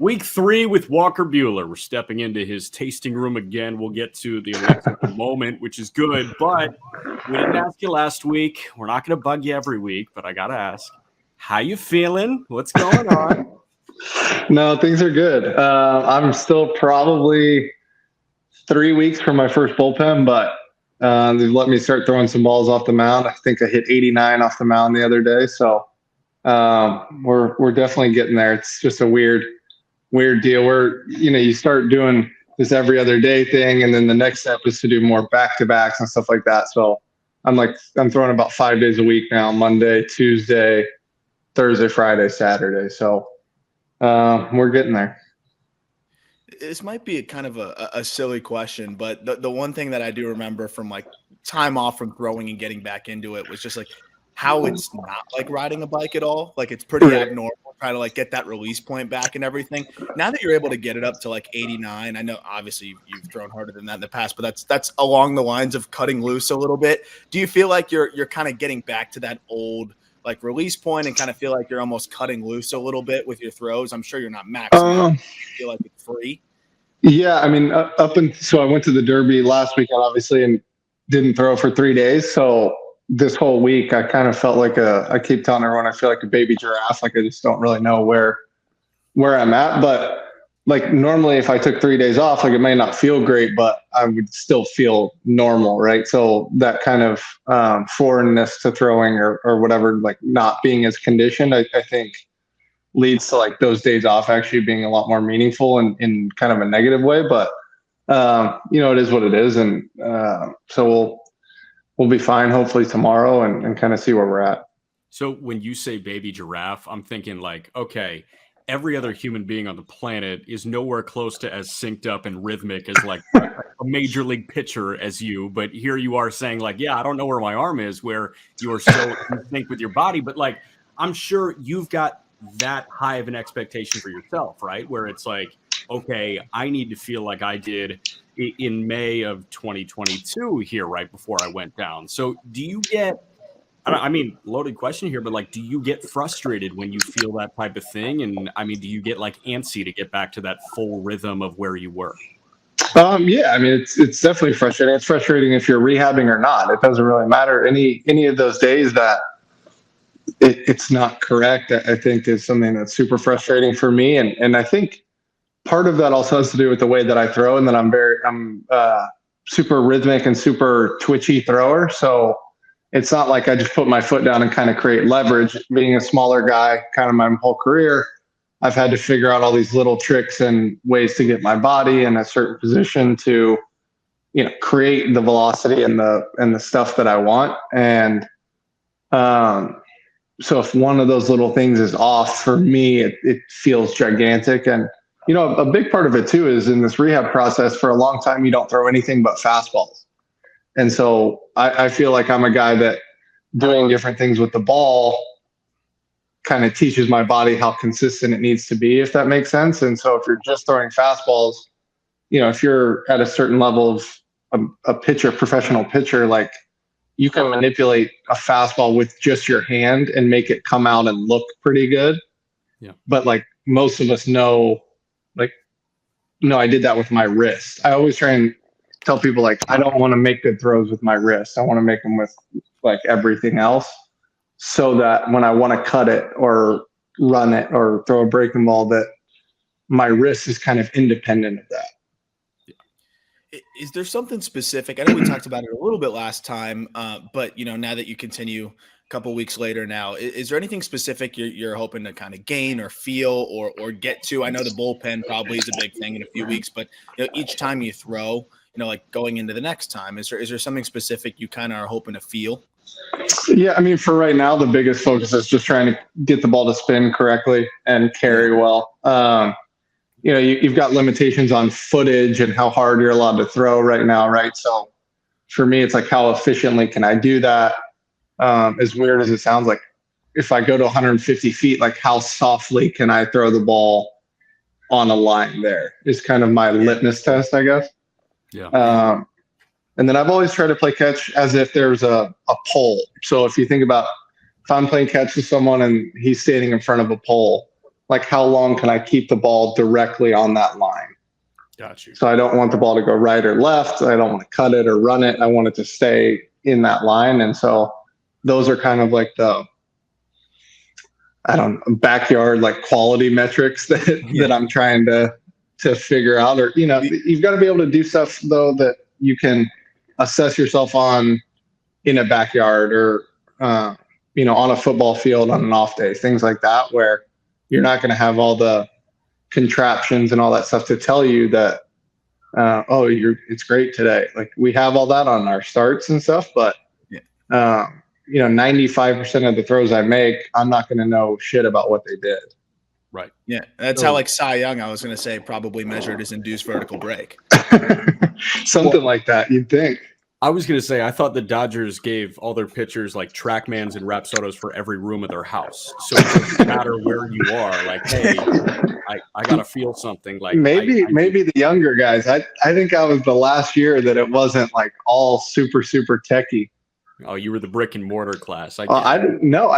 Week 3 with Walker Buehler. We're stepping into his tasting room again. We'll get to the elixir in a moment, which is good. But we didn't ask you last week. We're not going to bug you every week, but I got to ask, how you feeling? What's going on? No, things are good. I'm still probably 3 weeks from my first bullpen, but they've let me start throwing some balls off the mound. I think I hit 89 off the mound the other day. So we're definitely getting there. It's just a weird deal where, you start doing this every other day thing. And then the next step is to do more back-to-backs and stuff like that. So I'm throwing about 5 days a week now, Monday, Tuesday, Thursday, Friday, Saturday. So we're getting there. This might be kind of a silly question, but the one thing that I do remember from time off from throwing and getting back into it was just how it's not like riding a bike at all. It's pretty abnormal trying to get that release point back and everything. Now that you're able to get it up to 89, I know obviously you've thrown harder than that in the past, but that's along the lines of cutting loose a little bit. Do you feel like you're kind of getting back to that old release point and kind of feel like you're almost cutting loose a little bit with your throws? I'm sure you're not maxing out. You feel like it's free. Yeah, I mean, so I went to the Derby last weekend, obviously, and didn't throw for 3 days. So this whole week, I kind of felt I keep telling everyone I feel like a baby giraffe. I just don't really know where I'm at. But normally, if I took 3 days off, it may not feel great, but I would still feel normal, right? So that kind of foreignness to throwing or whatever, not being as conditioned, I think leads to those days off actually being a lot more meaningful in kind of a negative way. But it is what it is, and so we'll be fine hopefully tomorrow and kind of see where we're at. So when you say baby giraffe, I'm thinking okay, every other human being on the planet is nowhere close to as synced up and rhythmic as a major league pitcher as you. But here you are saying yeah, I don't know where my arm is, where you are so in sync with your body. But I'm sure you've got that high of an expectation for yourself, right? Where it's okay, I need to feel like I did in May of 2022 here, right before I went down. So do you get, loaded question here, but do you get frustrated when you feel that type of thing? And do you get antsy to get back to that full rhythm of where you were? Yeah, it's definitely frustrating. It's frustrating if you're rehabbing or not. It doesn't really matter. Any of those days that it's not correct, I think is something that's super frustrating for me. And I think part of that also has to do with the way that I throw, and that I'm super rhythmic and super twitchy thrower. So it's not like I just put my foot down and kind of create leverage. Being a smaller guy, kind of my whole career, I've had to figure out all these little tricks and ways to get my body in a certain position to, create the velocity and the stuff that I want. And so if one of those little things is off for me, it feels gigantic. And a big part of it too is in this rehab process, for a long time, you don't throw anything but fastballs. And so I feel like I'm a guy that doing different things with the ball kind of teaches my body how consistent it needs to be, if that makes sense. And so if you're just throwing fastballs, if you're at a certain level of a pitcher, professional pitcher, you can manipulate a fastball with just your hand and make it come out and look pretty good. Yeah. But most of us know, no, I did that with my wrist. I always try and tell people I don't want to make good throws with my wrist. I want to make them with everything else, so that when I want to cut it or run it or throw a breaking ball, that my wrist is kind of independent of that. Is there something specific? I know we talked about it a little bit last time, but now that you continue a couple weeks later now, is there anything specific you're hoping to kind of gain or feel or get to? I know the bullpen probably is a big thing in a few weeks, but each time you throw, going into the next time, is there something specific you kind of are hoping to feel? Yeah, for right now, the biggest focus is just trying to get the ball to spin correctly and carry well. You've got limitations on footage and how hard you're allowed to throw right now, right? So for me, it's how efficiently can I do that? As weird as it sounds, if I go to 150 feet, how softly can I throw the ball on a line there is kind of my litmus test, I guess. Yeah. And then I've always tried to play catch as if there's a pole. So if you think about, if I'm playing catch with someone and he's standing in front of a pole, like how long can I keep the ball directly on that line? Got you. So I don't want the ball to go right or left. I don't want to cut it or run it. I want it to stay in that line. And so those are kind of like the, I don't know, backyard like quality metrics that I'm trying to figure out. Or, you've got to be able to do stuff though that you can assess yourself on in a backyard or on a football field on an off day, things like that, where you're not going to have all the contraptions and all that stuff to tell you that it's great today. Like we have all that on our starts and stuff, but 95% of the throws I make, I'm not going to know shit about what they did. Right. Yeah, that's how like Cy Young, I was going to say, probably measured his induced vertical break. Something like that, you'd think. I was going to say, I thought the Dodgers gave all their pitchers like TrackMans and Rapsodos for every room of their house. So it doesn't matter where you are. Like, hey, I got to feel something. Like maybe the younger guys. I think I was the last year that it wasn't like all super, super techie. Oh, you were the brick and mortar class. I didn't know.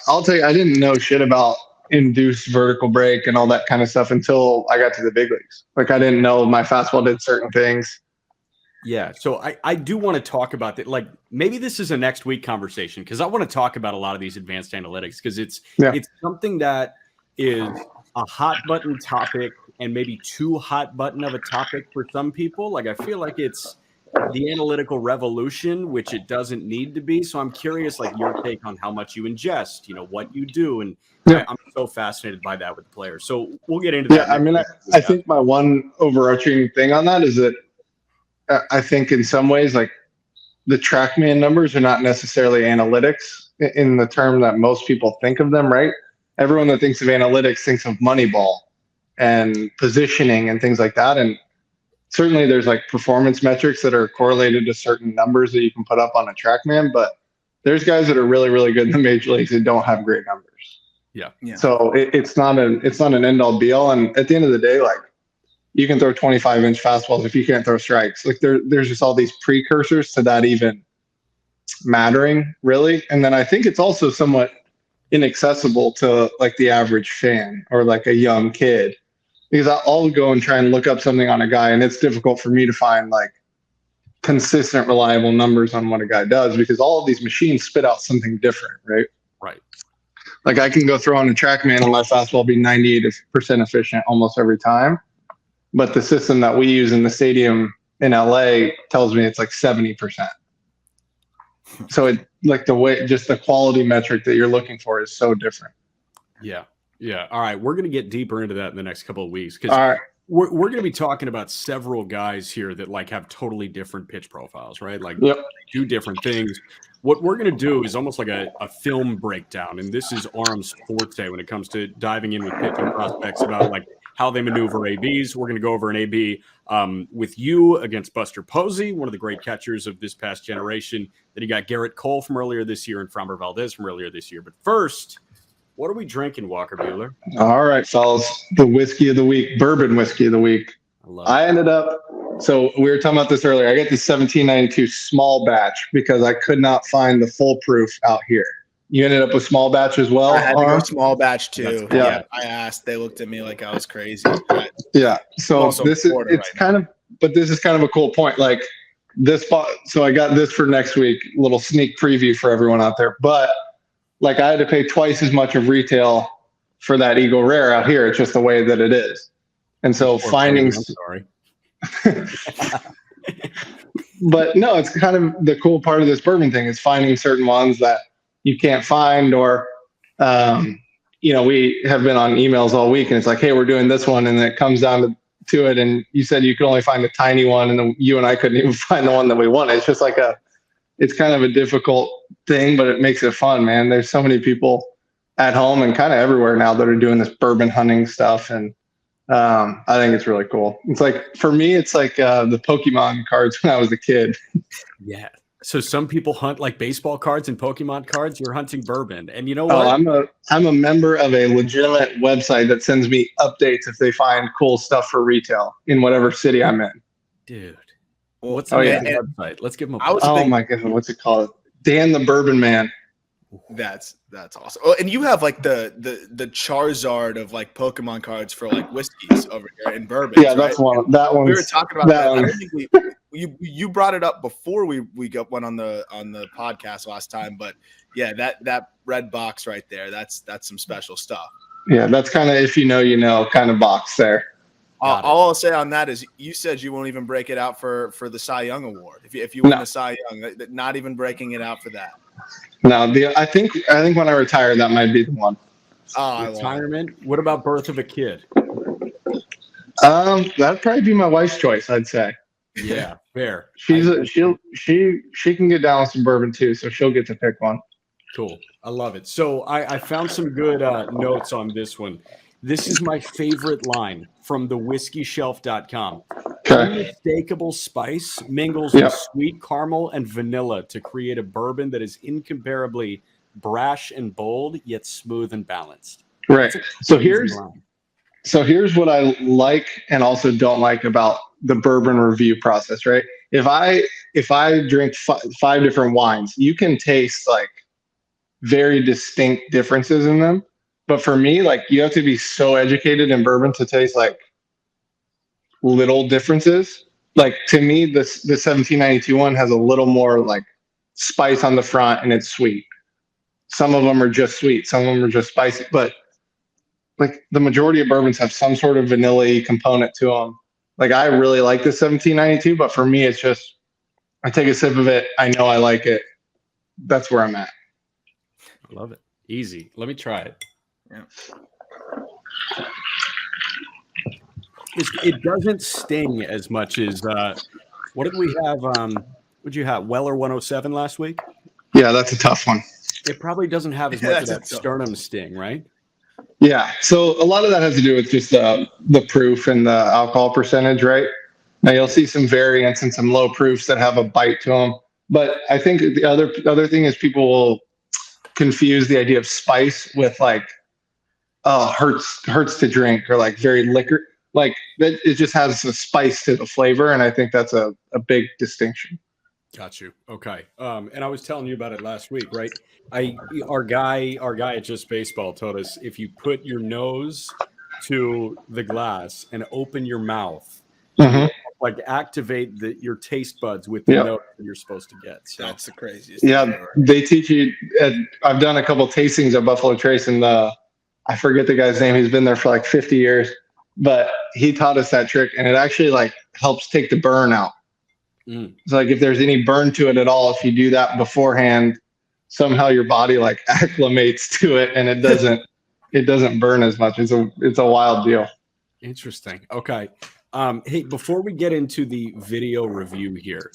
I'll tell you, I didn't know shit about induced vertical break and all that kind of stuff until I got to the big leagues. Like I didn't know my fastball did certain things. Yeah. So I do want to talk about that. Like maybe this is a next week conversation because I want to talk about a lot of these advanced analytics because it's something that is a hot button topic and maybe too hot button of a topic for some people. Like I feel like it's the analytical revolution, which it doesn't need to be. So I'm curious, like your take on how much you ingest, what you do. And I'm so fascinated by that with the players. So we'll get into that. Yeah, I mean, I think my one overarching thing on that is that I think in some ways, like the TrackMan numbers are not necessarily analytics in the term that most people think of them, right? Everyone that thinks of analytics thinks of Moneyball and positioning and things like that. And certainly there's like performance metrics that are correlated to certain numbers that you can put up on a TrackMan, but there's guys that are really, really good in the major leagues that don't have great numbers. Yeah. So it's not an end all be all. And at the end of the day, like you can throw 25-inch fastballs if you can't throw strikes. Like there's just all these precursors to that even mattering, really. And then I think it's also somewhat inaccessible to like the average fan or like a young kid. Because I'll go and try and look up something on a guy, and it's difficult for me to find like consistent, reliable numbers on what a guy does because all of these machines spit out something different, right? Right. Like I can go throw on a TrackMan and my fastball be 98% efficient almost every time, but the system that we use in the stadium in LA tells me it's like 70%. So it like just the quality metric that you're looking for is so different. Yeah. Yeah. All right. We're going to get deeper into that in the next couple of weeks because we're going to be talking about several guys here that like have totally different pitch profiles, right? Like do different things. What we're going to do is almost like a film breakdown. And this is Arm's forte when it comes to diving in with pitching prospects about like how they maneuver ABs. We're going to go over an AB with you against Buster Posey, one of the great catchers of this past generation. Then you got Garrett Cole from earlier this year and Framber Valdez from earlier this year. But first, what are we drinking, Walker Buehler? All right, fellas. The whiskey of the week, bourbon whiskey of the week. I ended up, so we were talking about this earlier. I got the 1792 small batch because I could not find the full proof out here. You ended up with small batch as well? I had to go small batch too. Yeah. I asked. They looked at me like I was crazy. Yeah. So this is kind of a cool point. Like this, so I got this for next week, little sneak preview for everyone out there. But like I had to pay twice as much of retail for that Eagle Rare out here. It's just the way that it is. And so finding, but no, it's kind of the cool part of this bourbon thing is finding certain ones that you can't find, or, we have been on emails all week and it's like, hey, we're doing this one. And then it comes down to it. And you said you could only find a tiny one and then you and I couldn't even find the one that we wanted. It's just like it's kind of a difficult thing, but it makes it fun, man. There's so many people at home and kind of everywhere now that are doing this bourbon hunting stuff. And I think it's really cool. It's like, for me, it's like the Pokemon cards when I was a kid. Yeah. So some people hunt like baseball cards and Pokemon cards. You're hunting bourbon. And you know what? I'm a member of a legitimate website that sends me updates if they find cool stuff for retail in whatever city I'm in. Dude. What's the name of the website? Let's give them a my God. What's it called? Dan the Bourbon Man. That's awesome. Oh, and you have like the Charizard of like Pokemon cards for like whiskeys over here in bourbons, Yeah, right? that's one. That one. We were talking about that. I One. don't think you brought it up before we went on the podcast last time, but yeah, that red box right there, that's some special stuff. Yeah, that's kind of, if you know kind of box there. All I'll say on that is you said you won't even break it out for the Cy Young Award. If you win the Cy Young, not even breaking it out for that. No, I think when I retire, that might be the one. Retirement. What about birth of a kid? That'd probably be my wife's choice, I'd say. Yeah, fair. She can get down with some bourbon too, so she'll get to pick one. Cool. I love it. So I found some good notes on this one. This is my favorite line from the whiskeyshelf.com. Okay. Unmistakable spice mingles with sweet caramel and vanilla to create a bourbon that is incomparably brash and bold, yet smooth and balanced. Right. So here's what I like and also don't like about the bourbon review process, right? If I drink five different wines, you can taste like very distinct differences in them. But for me, like, you have to be so educated in bourbon to taste like little differences. Like, to me, the 1792 one has a little more like spice on the front and it's sweet. Some of them are just sweet. Some of them are just spicy. But like the majority of bourbons have some sort of vanilla component to them. Like, I really like the 1792, but for me, it's just, I take a sip of it. I know I like it. That's where I'm at. I love it. Easy. Let me try it. Yeah. It doesn't sting as much as what did we have? What'd you have? Weller 107 last week? Yeah, that's a tough one. It probably doesn't have as much of that sternum sting, right? Yeah. So a lot of that has to do with just the proof and the alcohol percentage, right? Now you'll see some variants and some low proofs that have a bite to them. But I think the other thing is people will confuse the idea of spice with like, oh, hurts to drink, or like very liquor. Like, that, it just has a spice to the flavor, and I think that's a big distinction. Got you. Okay. And I was telling you about it last week, right? Our guy at Just Baseball told us if you put your nose to the glass and open your mouth, like activate your taste buds with the note that you're supposed to get. So that's the craziest. Yeah, they teach you. I've done a couple tastings at Buffalo Trace, and I forget the guy's name. He's been there for like 50 years, but he taught us that trick, and it actually like helps take the burn out. So like if there's any burn to it at all, if you do that beforehand, somehow your body like acclimates to it, and it doesn't burn as much. It's a wild deal. Interesting. Okay. Hey, before we get into the video review here,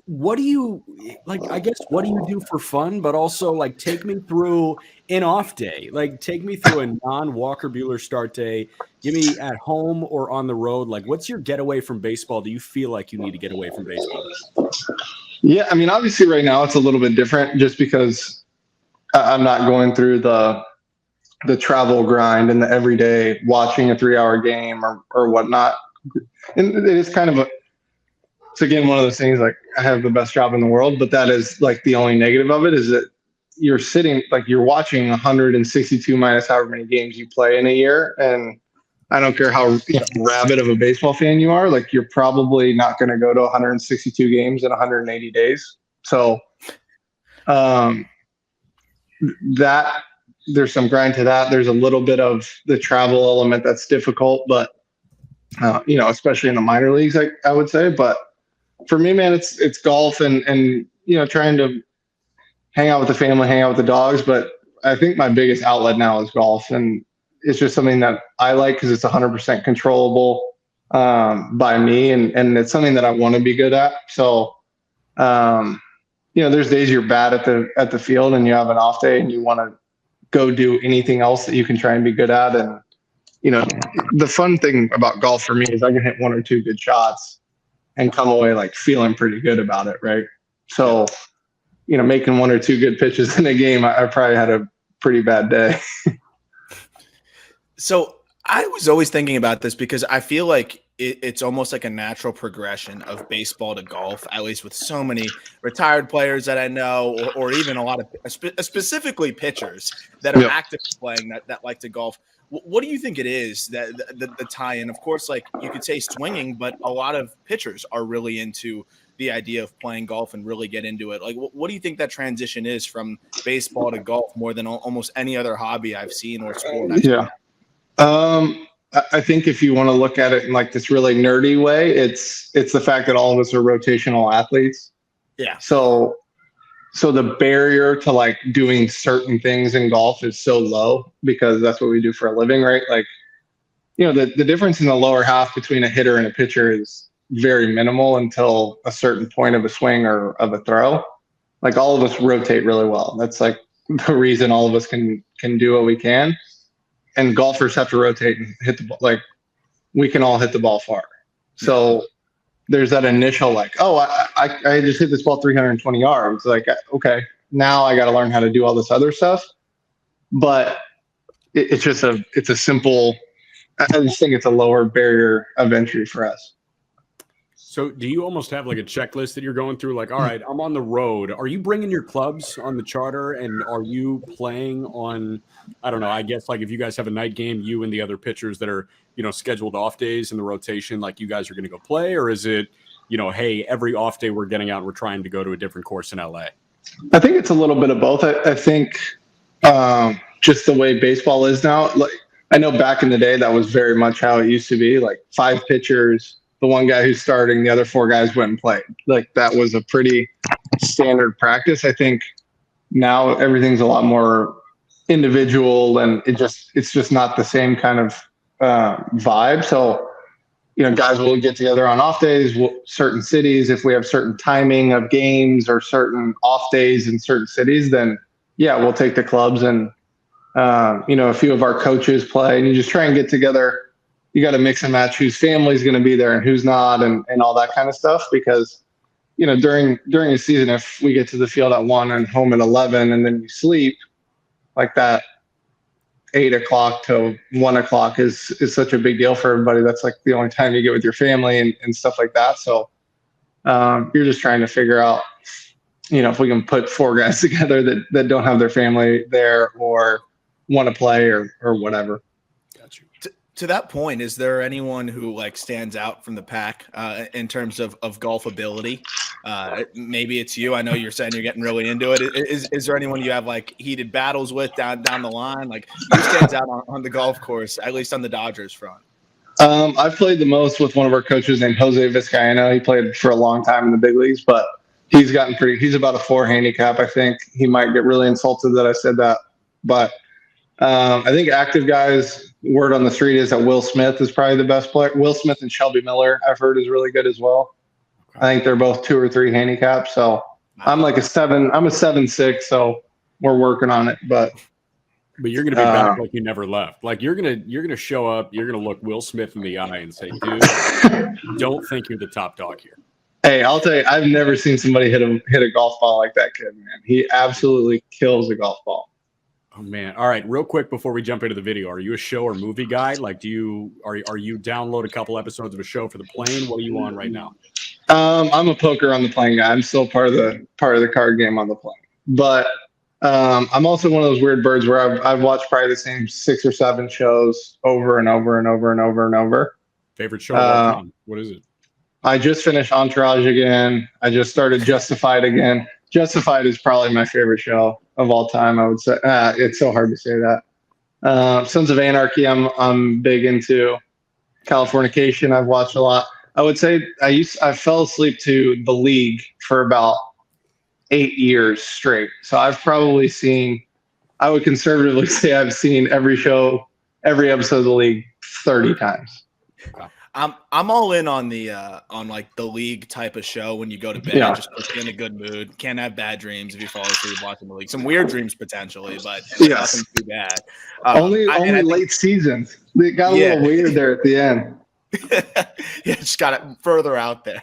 what do you like? I guess what do you do for fun, but also like take me through an off day. Like take me through a non-Walker Buehler start day. Give me at home or on the road. Like, what's your getaway from baseball? Do you feel like you need to get away from baseball? Yeah, I mean, obviously right now it's a little bit different just because I'm not going through the travel grind and the everyday watching a 3-hour game or whatnot. And it is kind of it's again one of those things, like, I have the best job in the world, but that is like the only negative of it is that you're sitting, like, you're watching 162 minus however many games you play in a year. And I don't care how rabid of a baseball fan you are, like, you're probably not going to go to 162 games in 180 days. So that there's some grind to that. There's a little bit of the travel element that's difficult, but especially in the minor leagues, I would say. But for me, man, it's golf and trying to hang out with the family, hang out with the dogs. But I think my biggest outlet now is golf, and it's just something that I like because it's 100% controllable by me, and it's something that I want to be good at. So, there's days you're bad at the field and you have an off day and you want to go do anything else that you can try and be good at. And the fun thing about golf for me is I can hit one or two good shots and come away like feeling pretty good about it, right? So, making one or two good pitches in a game, I probably had a pretty bad day. So I was always thinking about this because I feel like it's almost like a natural progression of baseball to golf, at least with so many retired players that I know, or even a lot of specifically pitchers that are Yep. actively playing that like to golf. What do you think it is that the tie-in? Of course, like you could say swinging, but a lot of pitchers are really into the idea of playing golf and really get into it. Like, what do you think that transition is from baseball to golf more than almost any other hobby I've seen or sport I've seen? Yeah. I think if you want to look at it in like this really nerdy way, it's the fact that all of us are rotational athletes. Yeah. So the barrier to like doing certain things in golf is so low because that's what we do for a living, right? Like, the difference in the lower half between a hitter and a pitcher is very minimal until a certain point of a swing or of a throw. Like all of us rotate really well. That's like the reason all of us can do what we can. And golfers have to rotate and hit the ball. Like we can all hit the ball far. So there's that initial like, oh, I just hit this ball 320 yards. Like, okay, now I got to learn how to do all this other stuff. But it's a simple, I just think it's a lower barrier of entry for us. So do you almost have like a checklist that you're going through? Like, all right, I'm on the road. Are you bringing your clubs on the charter, and are you playing on, I don't know, I guess like if you guys have a night game, you and the other pitchers that are, scheduled off days in the rotation, like you guys are going to go play? Or is it, hey, every off day we're getting out, we're trying to go to a different course in LA? I think it's a little bit of both. I think just the way baseball is now, like I know back in the day, that was very much how it used to be, like 5 pitchers, the one guy who's starting, the other 4 guys went and played. Like that was a pretty standard practice. I think now everything's a lot more individual, and it's just not the same kind of vibe. So, guys will get together on off days, certain cities. If we have certain timing of games or certain off days in certain cities, then yeah, we'll take the clubs and, a few of our coaches play, and you just try and get together. You got to mix and match whose family's going to be there and who's not, and all that kind of stuff. Because, during a season, if we get to the field at 1 and home at 11, and then you sleep, like that 8 o'clock to 1 o'clock is such a big deal for everybody. That's like the only time you get with your family and stuff like that. So you're just trying to figure out, if we can put 4 guys together that don't have their family there or want to play or whatever. Got you. To that point, is there anyone who like stands out from the pack in terms of golf ability? Maybe it's you. I know you're saying you're getting really into it. Is there anyone you have like heated battles with down the line? Like who stands out on the golf course, at least on the Dodgers front? I've played the most with one of our coaches named Jose Vizcaino. He played for a long time in the big leagues, but he's about a 4 handicap. I think he might get really insulted that I said that, but I think active guys, word on the street is that Will Smith is probably the best player. Will Smith and Shelby Miller, I've heard, is really good as well. Okay. I think they're both 2 or 3 handicaps. So I'm like a 7.6, so we're working on it. But you're going to be back like you never left. Like you're gonna show up. You're gonna look Will Smith in the eye and say, "Dude, don't think you're the top dog here." Hey, I'll tell you, I've never seen somebody hit a golf ball like that kid, man. He absolutely kills a golf ball. Oh man! All right, real quick before we jump into the video, are you a show or movie guy? Like, are you download a couple episodes of a show for the plane? What are you on right now? I'm a poker on the plane guy. I'm still part of the card game on the plane, but I'm also one of those weird birds where I've watched probably the same 6 or 7 shows over and over and over and over and over. Favorite show of all time? What is it? I just finished Entourage again. I just started Justified again. Justified is probably my favorite show of all time, I would say. It's so hard to say that. Sons of Anarchy, I'm big into. Californication, I've watched a lot. I would say I fell asleep to The League for about 8 years straight. So I've probably seen, I would conservatively say I've seen every episode of The League 30 times. Wow. I'm all in on the on like The League type of show. When you go to bed, just put you in a good mood. Can't have bad dreams if you fall asleep watching The League. Some weird dreams potentially, but nothing too bad. Only late seasons. They got a little weird there at the end. Yeah, just got it further out there.